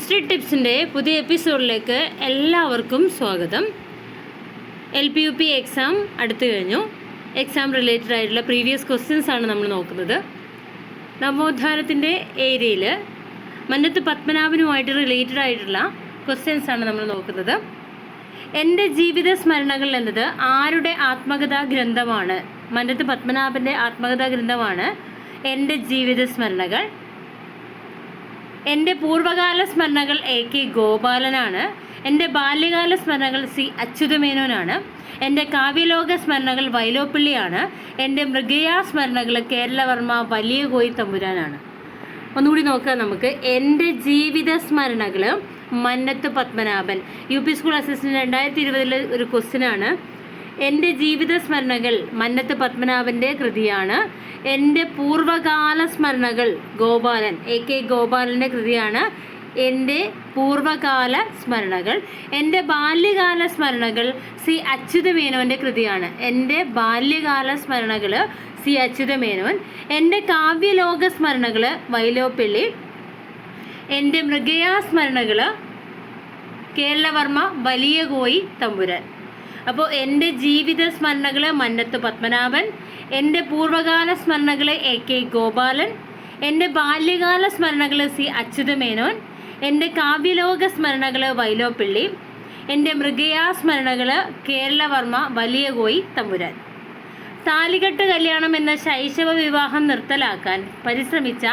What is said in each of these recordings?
History ടിപ്സിൻ്റെ പുതിയ എപ്പിസോഡിലേക്ക് എല്ലാവർക്കും സ്വാഗതം. LPUP എക്സാം അടുത്തു കഴിഞ്ഞു. എക്സാം റിലേറ്റഡ് ആയിട്ടുള്ള പ്രീവിയസ് ക്വസ്റ്റ്യൻസ് ആണ് നമ്മൾ നോക്കുന്നത്. നവോത്ഥാനത്തിൻ്റെ ഏരിയയിൽ മന്നത്ത് പത്മനാഭനുമായിട്ട് റിലേറ്റഡ് ആയിട്ടുള്ള ക്വസ്റ്റ്യൻസ് ആണ് നമ്മൾ നോക്കുന്നത്. എൻ്റെ ജീവിത സ്മരണകൾ എന്നത് ആരുടെ ആത്മകഥാ ഗ്രന്ഥമാണ്? മന്നത്ത് പത്മനാഭൻ്റെ ആത്മകഥാ ഗ്രന്ഥമാണ് എൻ്റെ ജീവിത സ്മരണകൾ. എൻ്റെ പൂർവ്വകാല സ്മരണകൾ AK ഗോപാലനാണ്. എൻ്റെ ബാല്യകാല സ്മരണകൾ C അച്യുതമേനോനാണ്. എൻ്റെ കാവ്യലോക സ്മരണകൾ വൈലോപ്പിള്ളിയാണ്. എൻ്റെ മൃഗയാ സ്മരണകൾ കേരളവർമ്മ വലിയ കോയി തമ്പുരാനാണ്. ഒന്നുകൂടി നോക്കുക നമുക്ക്. Ente Jeevitha Smaranakal Mannathu Padmanabhan. UP school assistant 2020 ഒരു ക്വസ്റ്റ്യനാണ്. എൻ്റെ ജീവിത സ്മരണകൾ മന്നത്ത് പത്മനാഭൻ്റെ കൃതിയാണ്. എൻ്റെ പൂർവ്വകാല സ്മരണകൾ ഗോപാലൻ AK ഗോപാലൻ്റെ കൃതിയാണ്. എൻ്റെ പൂർവ്വകാല സ്മരണകൾ. എൻ്റെ ബാല്യകാല സ്മരണകൾ C അച്യുതമേനോൻ്റെ കൃതിയാണ്. എൻ്റെ ബാല്യകാല സ്മരണകൾ C അച്യുതമേനോൻ. എൻ്റെ കാവ്യലോക സ്മരണകൾ വൈലോപ്പിള്ളി. എൻ്റെ മൃഗയാ സ്മരണകൾ കേരളവർമ്മ വലിയ കോയി തമ്പുരാൻ. അപ്പോൾ എൻ്റെ ജീവിത സ്മരണകൾ മന്നത്ത് പത്മനാഭൻ, എൻ്റെ പൂർവ്വകാല സ്മരണകൾ AK ഗോപാലൻ, എൻ്റെ ബാല്യകാല സ്മരണകൾ C അച്യുതമേനോൻ, എൻ്റെ കാവ്യലോക സ്മരണകൾ വൈലോപ്പിള്ളി, എൻ്റെ മൃഗയാ സ്മരണകൾ കേരളവർമ്മ വലിയ കോയി തമ്പുരാൻ. താലികെട്ട് കല്യാണം എന്ന ശൈശവ വിവാഹം നിർത്തലാക്കാൻ പരിശ്രമിച്ച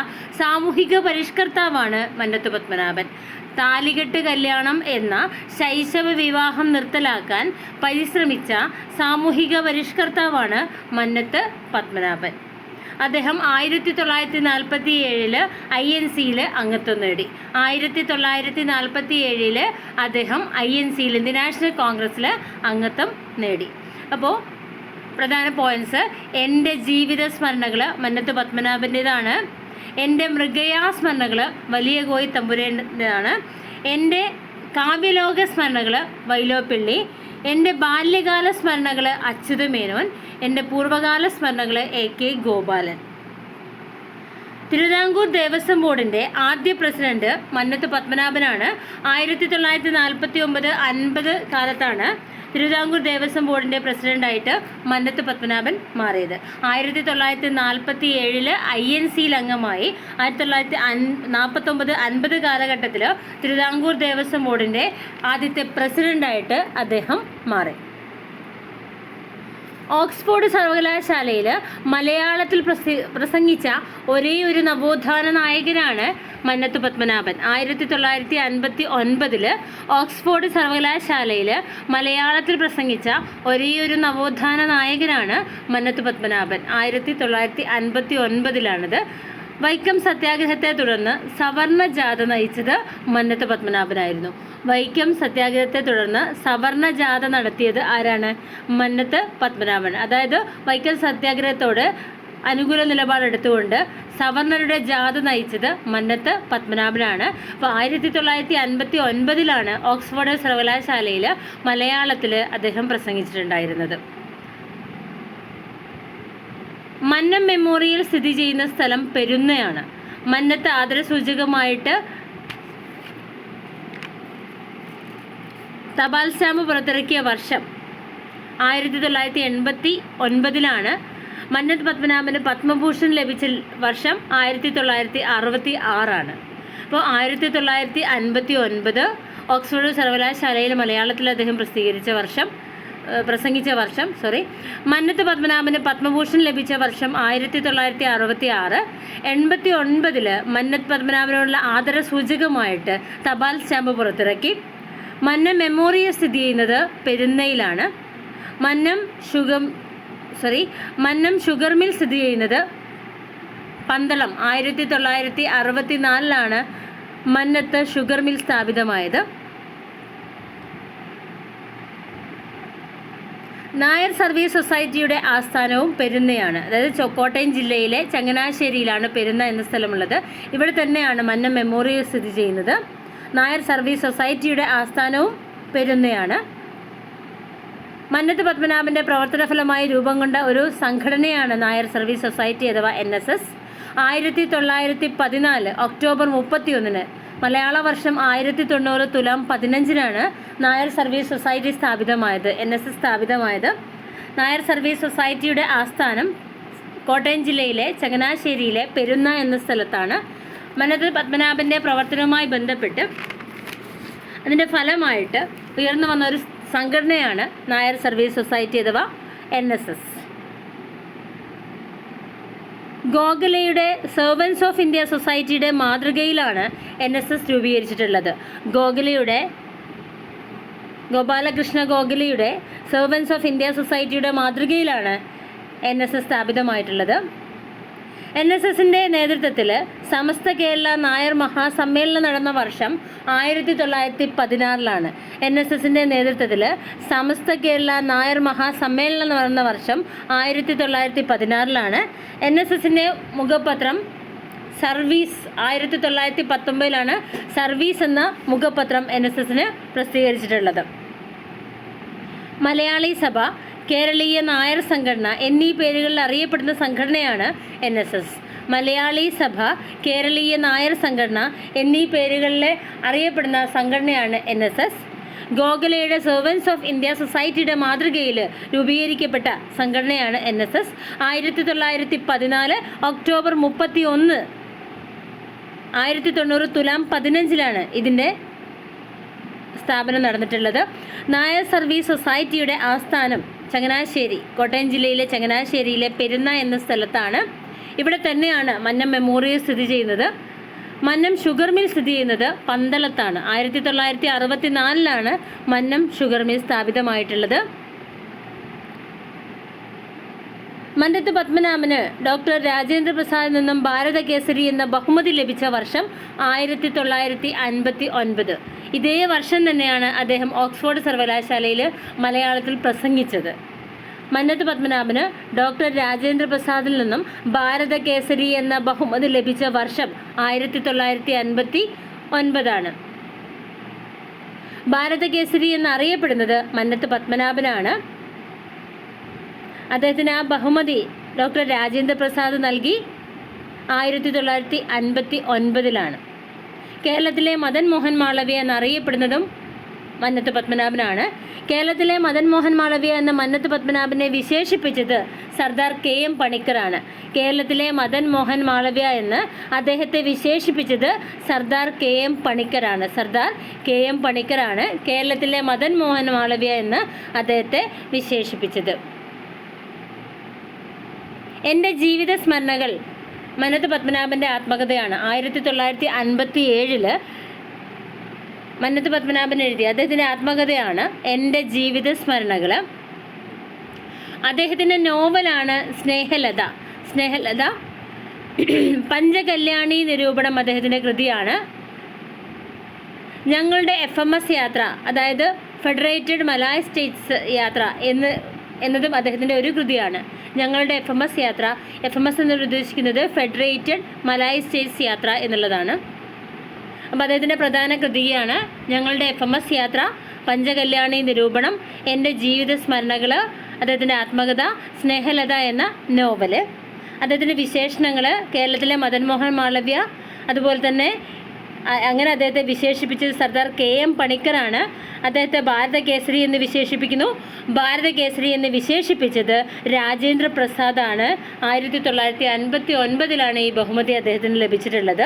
സാമൂഹിക പരിഷ്കർത്താവാണ് മന്നത്ത് പത്മനാഭൻ. താലികെട്ട് കല്യാണം എന്ന ശൈശവ വിവാഹം നിർത്തലാക്കാൻ പരിശ്രമിച്ച സാമൂഹിക പരിഷ്കർത്താവാണ് മന്നത്ത് പത്മനാഭൻ. അദ്ദേഹം 1947 INC-യിൽ അംഗത്വം നേടി. 1947 അദ്ദേഹം INC-യിൽ ഇന്ത്യൻ നാഷണൽ കോൺഗ്രസ്സിൽ അംഗത്വം നേടി. അപ്പോൾ പ്രധാന പോയിൻറ്റ്സ്: എൻ്റെ ജീവിത സ്മരണകൾ മന്നത്ത് പത്മനാഭൻ്റേതാണ്. എൻ്റെ മൃഗയാ സ്മരണകൾ വലിയ കോയി തമ്പുരാൻ്റെതാണ്. എൻ്റെ കാവ്യലോക സ്മരണകൾ വൈലോപ്പിള്ളി. എൻ്റെ ബാല്യകാല സ്മരണകൾ അച്യുതമേനോൻ. എൻ്റെ പൂർവ്വകാല സ്മരണകൾ AK ഗോപാലൻ. തിരുവിതാംകൂർ ദേവസ്വം ബോർഡിൻ്റെ ആദ്യ പ്രസിഡന്റ് മന്നത്ത് പത്മനാഭനാണ്. 1949-50 കാലത്താണ് തിരുവിതാംകൂർ ദേവസ്വം ബോർഡിൻ്റെ പ്രസിഡൻ്റായിട്ട് മന്നത്ത് പത്മനാഭൻ മാറിയത്. 1947 INC-യിൽ അംഗമായി. 1949-50 കാലഘട്ടത്തിൽ തിരുവിതാംകൂർ ദേവസ്വം ബോർഡിൻ്റെ ആദ്യത്തെ പ്രസിഡൻ്റായിട്ട് അദ്ദേഹം മാറി. ഓക്സ്ഫോർഡ് സർവകലാശാലയിൽ മലയാളത്തിൽ പ്രസംഗിച്ച ഒരേയൊരു നവോത്ഥാന നായകനാണ് മന്നത്ത് പത്മനാഭൻ. 1959 ഓക്സ്ഫോർഡ് സർവകലാശാലയിൽ മലയാളത്തിൽ പ്രസംഗിച്ച ഒരേയൊരു നവോത്ഥാന നായകനാണ് മന്നത്ത് പത്മനാഭൻ. 1959 വൈക്കം സത്യാഗ്രഹത്തെ തുടർന്ന് സവർണ ജാഥ നയിച്ചത് മന്നത്ത് പത്മനാഭനായിരുന്നു. വൈക്കം സത്യാഗ്രഹത്തെ തുടർന്ന് സവർണ ജാഥ നടത്തിയത് ആരാണ്? മന്നത്ത് പത്മനാഭൻ. അതായത് വൈക്കം സത്യാഗ്രഹത്തോട് അനുകൂല നിലപാടെടുത്തുകൊണ്ട് സവർണരുടെ ജാഥ നയിച്ചത് മന്നത്ത് പത്മനാഭനാണ്. അപ്പോൾ 1959 ഓക്സ്ഫോർഡ് സർവകലാശാലയിൽ മലയാളത്തിൽ അദ്ദേഹം പ്രസംഗിച്ചിട്ടുണ്ടായിരുന്നത്. മന്നം മെമ്മോറിയൽ സ്ഥിതി ചെയ്യുന്ന സ്ഥലം പെരുന്നയാണ്. മന്നത്ത് ആദരസൂചകമായിട്ട് തപാൽ സ്റ്റാമ്പ് പുറത്തിറക്കിയ വർഷം 1989. മന്നത്ത് പത്മനാഭന് പത്മഭൂഷൺ ലഭിച്ച വർഷം 1966. അപ്പോൾ 1959 ഓക്സ്ഫോർഡ് സർവകലാശാലയിൽ മലയാളത്തിൽ അദ്ദേഹം പ്രസംഗിച്ച വർഷം മന്നത്ത് പത്മനാഭന് പത്മഭൂഷൺ ലഭിച്ച വർഷം 1966. 89 മന്നത്ത് പത്മനാഭനോടുള്ള ആദരസൂചകമായിട്ട് തപാൽ സ്റ്റാമ്പ് പുറത്തിറക്കി. മന്നം മെമ്മോറിയൽ സ്ഥിതി ചെയ്യുന്നത് പെരുന്നയിലാണ്. മന്നം ഷുഗർ മിൽ സ്ഥിതി ചെയ്യുന്നത് പന്തളം. 1964 മന്നത്ത് ഷുഗർ മിൽ സ്ഥാപിതമായത്. നായർ സർവീസ് സൊസൈറ്റിയുടെ ആസ്ഥാനവും പെരുന്നയാണ്. അതായത് കോട്ടയം ജില്ലയിലെ ചങ്ങനാശ്ശേരിയിലാണ് പെരുന്ന എന്ന സ്ഥലമുള്ളത്. ഇവിടെ തന്നെയാണ് മന്നം മെമ്മോറിയൽ സ്ഥിതി ചെയ്യുന്നത്. നായർ സർവീസ് സൊസൈറ്റിയുടെ ആസ്ഥാനവും പെരുന്നയാണ്. മന്നത്ത് പത്മനാഭൻ്റെ പ്രവർത്തന ഫലമായി രൂപം കൊണ്ട ഒരു സംഘടനയാണ് നായർ സർവീസ് സൊസൈറ്റി അഥവാ NSS. 1914 ഒക്ടോബർ 31 മലയാള വർഷം 1090 തുലാം 15-നാണ് നായർ സർവീസ് സൊസൈറ്റി സ്ഥാപിതമായത്, NSS സ്ഥാപിതമായത്. നായർ സർവീസ് സൊസൈറ്റിയുടെ ആസ്ഥാനം കോട്ടയം ജില്ലയിലെ ചങ്ങനാശ്ശേരിയിലെ പെരുന്ന എന്ന സ്ഥലത്താണ്. മന്നത്ത് പത്മനാഭൻ്റെ പ്രവർത്തനവുമായി ബന്ധപ്പെട്ട് അതിൻ്റെ ഫലമായിട്ട് ഉയർന്നു വന്ന ഒരു സംഘടനയാണ് നായർ സർവീസ് സൊസൈറ്റി അഥവാ NSS. ഗോഖലെയുടെ സെർവൻസ് ഓഫ് ഇന്ത്യ സൊസൈറ്റിയുടെ മാതൃകയിലാണ് NSS രൂപീകരിച്ചിട്ടുള്ളത്. ഗോപാലകൃഷ്ണ ഗോഖലെയുടെ സെർവൻസ് ഓഫ് ഇന്ത്യ സൊസൈറ്റിയുടെ മാതൃകയിലാണ് NSS സ്ഥാപിതമായിട്ടുള്ളത്. NSSൻ്റെ നേതൃത്വത്തിൽ സമസ്ത കേരള നായർ മഹാസമ്മേളനം നടന്ന വർഷം 1916-ലാണ്. NSSൻ്റെ നേതൃത്വത്തിൽ സമസ്ത കേരള നായർ മഹാസമ്മേളനം നടന്ന വർഷം 1916-ലാണ്. NSSൻ്റെ മുഖപത്രം സർവീസ് 1919-ലാണ് സർവീസ് എന്ന മുഖപത്രം NSSന് പ്രസിദ്ധീകരിച്ചിട്ടുള്ളത്. മലയാളി സഭ, കേരളീയ നായർ സംഘടന എന്നീ പേരുകളിൽ അറിയപ്പെടുന്ന സംഘടനയാണ് NSS. മലയാളി സഭ, കേരളീയ നായർ സംഘടന എന്നീ പേരുകളിൽ അറിയപ്പെടുന്ന സംഘടനയാണ് NSS. ഗോഖലെയുടെ സെർവൻസ് ഓഫ് ഇന്ത്യ സൊസൈറ്റിയുടെ മാതൃകയിൽ രൂപീകരിക്കപ്പെട്ട സംഘടനയാണ് NSS. 1914 ഒക്ടോബർ 31, 1090 തുലാം 15-ലാണ് ഇതിൻ്റെ സ്ഥാപനം നടന്നിട്ടുള്ളത്. നായർ സർവീസ് സൊസൈറ്റിയുടെ ആസ്ഥാനം ചങ്ങനാശ്ശേരി, കോട്ടയം ജില്ലയിലെ ചങ്ങനാശ്ശേരിയിലെ പെരുന്ന എന്ന സ്ഥലത്താണ്. ഇവിടെ തന്നെയാണ് മന്നം മെമ്മോറിയൽ സ്ഥിതി ചെയ്യുന്നത്. മന്നം ഷുഗർ മിൽ സ്ഥിതി ചെയ്യുന്നത് പന്തളത്താണ്. 1964-ലാണ് മന്നം ഷുഗർ മിൽ സ്ഥാപിതമായിട്ടുള്ളത്. മന്നത്ത് പത്മനാഭന് ഡോക്ടർ രാജേന്ദ്ര പ്രസാദിൽ നിന്നും ഭാരത കേസരി എന്ന ബഹുമതി ലഭിച്ച വർഷം 1959. ഇതേ വർഷം തന്നെയാണ് അദ്ദേഹം ഓക്സ്ഫോർഡ് സർവകലാശാലയിൽ മലയാളത്തിൽ പ്രസംഗിച്ചത്. മന്നത്ത് പത്മനാഭന് ഡോക്ടർ രാജേന്ദ്ര പ്രസാദിൽ നിന്നും ഭാരത കേസരി എന്ന ബഹുമതി ലഭിച്ച വർഷം 1959. ഭാരത കേസരി എന്നറിയപ്പെടുന്നത് മന്നത്ത് പത്മനാഭനാണ്. അദ്ദേഹത്തിന് ആ ബഹുമതി ഡോക്ടർ രാജേന്ദ്ര പ്രസാദ് നൽകി 1959-ലാണ്. കേരളത്തിലെ മദൻ മോഹൻ മാളവ്യ എന്നറിയപ്പെടുന്നതും മന്നത്ത് പത്മനാഭനാണ്. കേരളത്തിലെ മദൻ മോഹൻ മാളവ്യ എന്ന മന്നത്ത് പത്മനാഭനെ വിശേഷിപ്പിച്ചത് സർദാർ KM പണിക്കറാണ്. കേരളത്തിലെ മദൻ മോഹൻ മാളവ്യ എന്ന് അദ്ദേഹത്തെ വിശേഷിപ്പിച്ചത് സർദാർ KM പണിക്കറാണ്. സർദാർ KM പണിക്കറാണ് കേരളത്തിലെ മദൻ മോഹൻ മാളവ്യ എന്ന് അദ്ദേഹത്തെ വിശേഷിപ്പിച്ചത്. എൻ്റെ ജീവിത സ്മരണകൾ മന്നത്ത് പത്മനാഭൻ്റെ ആത്മകഥയാണ്. 1957 മന്നത്ത് പത്മനാഭൻ എഴുതിയ അദ്ദേഹത്തിൻ്റെ ആത്മകഥയാണ് എൻ്റെ ജീവിത സ്മരണകൾ. അദ്ദേഹത്തിൻ്റെ നോവലാണ് സ്നേഹലത. പഞ്ചകല്യാണി നിരൂപണം അദ്ദേഹത്തിൻ്റെ കൃതിയാണ്. ഞങ്ങളുടെ FMS യാത്ര, അതായത് ഫെഡറേറ്റഡ് മലായ് സ്റ്റേറ്റ്സ് യാത്ര എന്നതും അദ്ദേഹത്തിൻ്റെ ഒരു കൃതിയാണ്. ഞങ്ങളുടെ FMS യാത്ര, FMS എന്ന് ഉദ്ദേശിക്കുന്നത് ഫെഡറേറ്റഡ് മലായ് സ്റ്റേറ്റ്സ് യാത്ര എന്നുള്ളതാണ്. അപ്പോൾ അദ്ദേഹത്തിൻ്റെ പ്രധാന കൃതിയാണ് ഞങ്ങളുടെ FMS യാത്ര, പഞ്ചകല്യാണി നിരൂപണം, എൻ്റെ ജീവിത സ്മരണകൾ, അദ്ദേഹത്തിൻ്റെ ആത്മകഥ, സ്നേഹലത എന്ന നോവല്. അദ്ദേഹത്തിൻ്റെ വിശേഷണങ്ങൾ കേരളത്തിലെ മദൻ മോഹൻ മാളവ്യ, അതുപോലെ തന്നെ അങ്ങനെ അദ്ദേഹത്തെ വിശേഷിപ്പിച്ചത് സർദാർ KM പണിക്കറാണ്. അദ്ദേഹത്തെ ഭാരത കേസരി എന്ന് വിശേഷിപ്പിക്കുന്നു. ഭാരത കേസരി എന്ന് വിശേഷിപ്പിച്ചത് രാജേന്ദ്ര പ്രസാദാണ്. 1959-ലാണ് ഈ ബഹുമതി അദ്ദേഹത്തിന് ലഭിച്ചിട്ടുള്ളത്.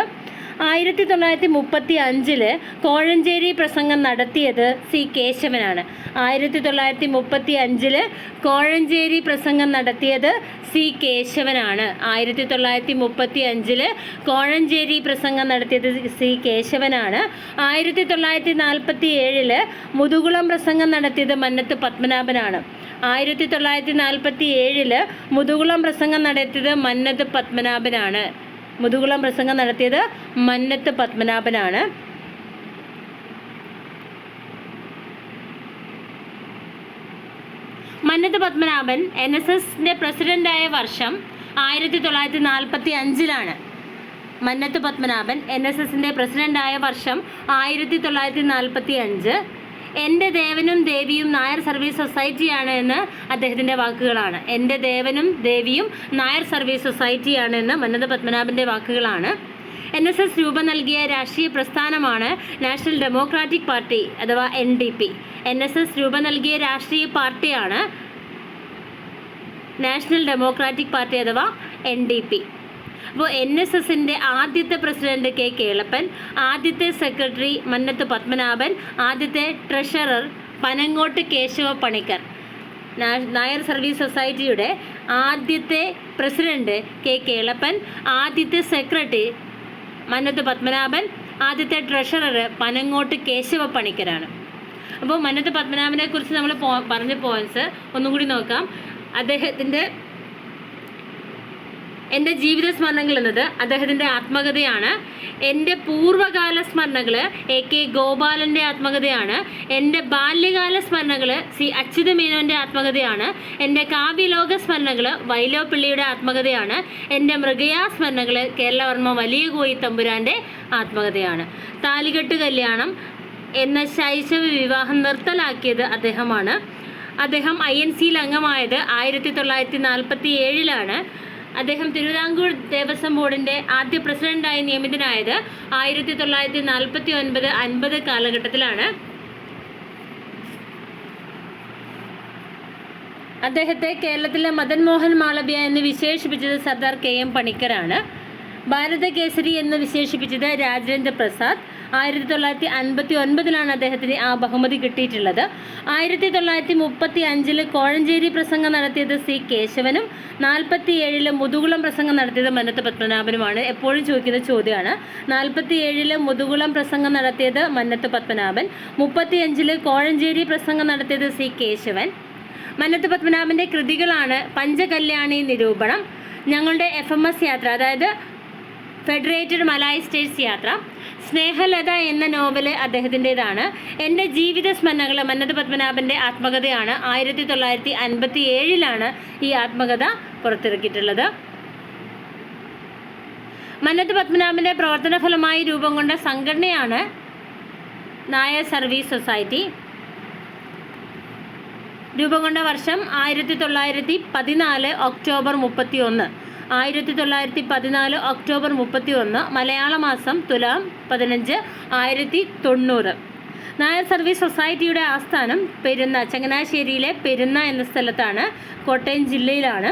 1935 കോഴഞ്ചേരി പ്രസംഗം നടത്തിയത് C കേശവനാണ്. 1935 കോഴഞ്ചേരി പ്രസംഗം നടത്തിയത് C കേശവനാണ്. 1935 കോഴഞ്ചേരി പ്രസംഗം നടത്തിയത് C കേശവനാണ്. 1947 മുതുകുളം പ്രസംഗം നടത്തിയത് മന്നത്ത് പത്മനാഭനാണ്. 1947 മുതുകുളം പ്രസംഗം നടത്തിയത് മന്നത്ത് പത്മനാഭനാണ്. മുതുകുളം പ്രസംഗം നടത്തിയത് മന്നത്ത് പത്മനാഭനാണ്. മന്നത്ത് പത്മനാഭൻ NSSൻ്റെ പ്രസിഡൻ്റായ വർഷം 1945-ലാണ്. മന്നത്ത് പത്മനാഭൻ NSSൻ്റെ പ്രസിഡൻ്റായ വർഷം 1945. എൻ്റെ ദേവനും ദേവിയും നായർ സർവീസ് സൊസൈറ്റിയാണ് എന്ന് അദ്ദേഹത്തിൻ്റെ വാക്കുകളാണ്. എൻ്റെ ദേവനും ദേവിയും നായർ സർവീസ് സൊസൈറ്റിയാണ് എന്ന് മന്നത്ത് പത്മനാഭൻ്റെ വാക്കുകളാണ്. NSS രൂപം നൽകിയ രാഷ്ട്രീയ പ്രസ്ഥാനമാണ് നാഷണൽ ഡെമോക്രാറ്റിക് പാർട്ടി അഥവാ NDP. NSS രൂപം നൽകിയ രാഷ്ട്രീയ പാർട്ടിയാണ് നാഷണൽ ഡെമോക്രാറ്റിക് പാർട്ടി അഥവാ NDP. അപ്പോൾ NSSൻ്റെ ആദ്യത്തെ പ്രസിഡന്റ് K. കേളപ്പൻ, ആദ്യത്തെ സെക്രട്ടറി മന്നത്ത് പത്മനാഭൻ, ആദ്യത്തെ ട്രഷറർ പനങ്ങോട്ട് കേശവ പണിക്കർ. നായർ സർവീസ് സൊസൈറ്റിയുടെ ആദ്യത്തെ പ്രസിഡന്റ് K. കേളപ്പൻ, ആദ്യത്തെ സെക്രട്ടറി മന്നത്ത് പത്മനാഭൻ, ആദ്യത്തെ ട്രഷറർ പനങ്ങോട്ട് കേശവ പണിക്കരാണ്. അപ്പോൾ മന്നത്ത് പത്മനാഭനെ കുറിച്ച് നമ്മൾ പറഞ്ഞ പോയിന്റ്സ് ഒന്നും കൂടി നോക്കാം. അദ്ദേഹത്തിൻ്റെ എൻ്റെ ജീവിത സ്മരണകൾ എന്നത് അദ്ദേഹത്തിൻ്റെ ആത്മകഥയാണ്. എൻ്റെ പൂർവ്വകാല സ്മരണകൾ AK ഗോപാലൻ്റെ ആത്മകഥയാണ്. എൻ്റെ ബാല്യകാല സ്മരണകൾ C. അച്യുതമേനോൻ്റെ ആത്മകഥയാണ്. എൻ്റെ കാവ്യലോക സ്മരണകൾ വൈലോപ്പിള്ളിയുടെ ആത്മകഥയാണ്. എൻ്റെ മൃഗയാ സ്മരണകൾ കേരളവർമ്മ വലിയ കോയി തമ്പുരാൻ്റെ ആത്മകഥയാണ്. താലികെട്ട് കല്യാണം എന്ന ശൈശവ വിവാഹം നിർത്തലാക്കിയത് അദ്ദേഹമാണ്. അദ്ദേഹം INC-യിൽ അംഗമായത് 1947-ലാണ്. അദ്ദേഹം തിരുവിതാംകൂർ ദേവസ്വം ബോർഡിൻ്റെ ആദ്യ പ്രസിഡന്റായി നിയമിതനായത് 1949-50 കാലഘട്ടത്തിലാണ്. അദ്ദേഹത്തെ കേരളത്തിലെ മദൻ മോഹൻ മാളവ്യ എന്ന് വിശേഷിപ്പിച്ചത് സർദാർ KM പണിക്കരാണ്. ഭാരതകേസരി എന്ന് വിശേഷിപ്പിച്ചത് രാജേന്ദ്ര പ്രസാദ്. 1959-ലാണ് അദ്ദേഹത്തിന് ആ ബഹുമതി കിട്ടിയിട്ടുള്ളത്. 1935 കോഴഞ്ചേരി പ്രസംഗം നടത്തിയത് C. കേശവനും 47 മുതുകുളം പ്രസംഗം നടത്തിയത് മന്നത്ത് പത്മനാഭനുമാണ്. എപ്പോഴും ചോദിക്കുന്ന ചോദ്യമാണ്. 47 മുതുകുളം പ്രസംഗം നടത്തിയത് മന്നത്ത് പത്മനാഭൻ, 35 കോഴഞ്ചേരി പ്രസംഗം നടത്തിയത് C. കേശവൻ. മന്നത്ത് പത്മനാഭൻ്റെ കൃതികളാണ് പഞ്ചകല്യാണി നിരൂപണം, ഞങ്ങളുടെ FMS യാത്ര അതായത് ഫെഡറേറ്റഡ് മലായ് സ്റ്റേറ്റ്സ് യാത്ര, സ്നേഹലത എന്ന നോവല് അദ്ദേഹത്തിൻ്റെതാണ്. എൻ്റെ ജീവിത സ്മരണകൾ മന്നത്ത് പത്മനാഭൻ്റെ ആത്മകഥയാണ്. 1957-ലാണ് ഈ ആത്മകഥ പുറത്തിറക്കിയിട്ടുള്ളത്. മന്നത്ത് പത്മനാഭൻ്റെ പ്രവർത്തന ഫലമായി രൂപം കൊണ്ട സംഘടനയാണ് നായർ സർവീസ് സൊസൈറ്റി. രൂപം കൊണ്ട വർഷം 1914 ഒക്ടോബർ 31. 1914 ഒക്ടോബർ 31, മലയാള മാസം തുലാം 15, 1990. നായർ സർവീസ് സൊസൈറ്റിയുടെ ആസ്ഥാനം പെരുന്ന, ചങ്ങനാശ്ശേരിയിലെ പെരുന്ന എന്ന സ്ഥലത്താണ്, കോട്ടയം ജില്ലയിലാണ്.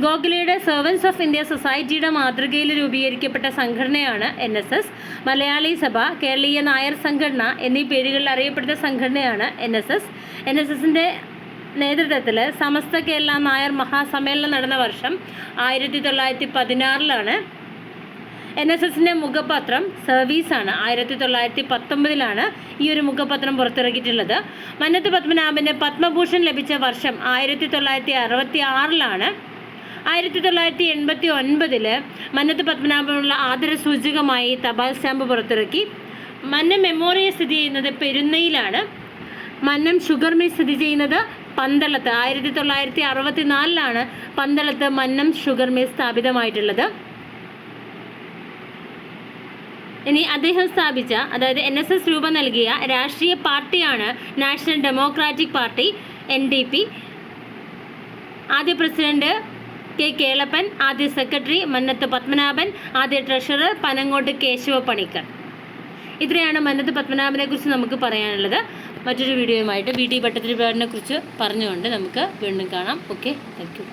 ഗോഖലെയുടെ സെർവൻസ് ഓഫ് ഇന്ത്യ സൊസൈറ്റിയുടെ മാതൃകയിൽ രൂപീകരിക്കപ്പെട്ട സംഘടനയാണ് NSS. മലയാളി സഭ, കേരളീയ നായർ സംഘടന എന്നീ പേരുകളിൽ അറിയപ്പെടുന്ന സംഘടനയാണ് NSS. NSSൻ്റെ നേതൃത്വത്തിൽ സമസ്ത കേരള നായർ മഹാസമ്മേളനം നടന്ന വർഷം 1916-ലാണ്. NSSൻ്റെ മുഖപത്രം സർവീസാണ്. 1919-ലാണ് ഈ ഒരു മുഖപത്രം പുറത്തിറക്കിയിട്ടുള്ളത്. മന്നത്ത് പത്മനാഭന് പത്മഭൂഷൺ ലഭിച്ച വർഷം 1966-ലാണ്. 1989 മന്നത്ത് പത്മനാഭനുള്ള ആദരസൂചകമായി തപാൽ സ്റ്റാമ്പ് പുറത്തിറക്കി. മന്നം മെമ്മോറിയൽ സ്ഥിതി ചെയ്യുന്നത് പെരുന്നയിലാണ്. മന്നം ഷുഗർ മിൽ സ്ഥിതി ചെയ്യുന്നത് പന്തളത്ത്. 1964-ലാണ് പന്തളത്ത് മന്നം ഷുഗർ മിൽ സ്ഥാപിതമായിട്ടുള്ളത്. ഇനി അദ്ദേഹം സ്ഥാപിച്ച, അതായത് NSS രൂപം നൽകിയ രാഷ്ട്രീയ പാർട്ടിയാണ് നാഷണൽ ഡെമോക്രാറ്റിക് പാർട്ടി NDP. ആദ്യ പ്രസിഡന്റ് K. കേളപ്പൻ, ആദ്യ സെക്രട്ടറി മന്നത്ത് പത്മനാഭൻ, ആദ്യ ട്രഷറർ പനങ്ങോട്ട് കേശവ പണിക്കർ. ഇത്രയാണ് മന്നത്ത് പത്മനാഭനെ കുറിച്ച് നമുക്ക് പറയാനുള്ളത്. മറ്റൊരു വീഡിയോയുമായിട്ട് VT ഭട്ടതിരിപ്പാടിനെ കുറിച്ച് പറഞ്ഞുകൊണ്ട് നമുക്ക് വീണ്ടും കാണാം. Okay, thank you.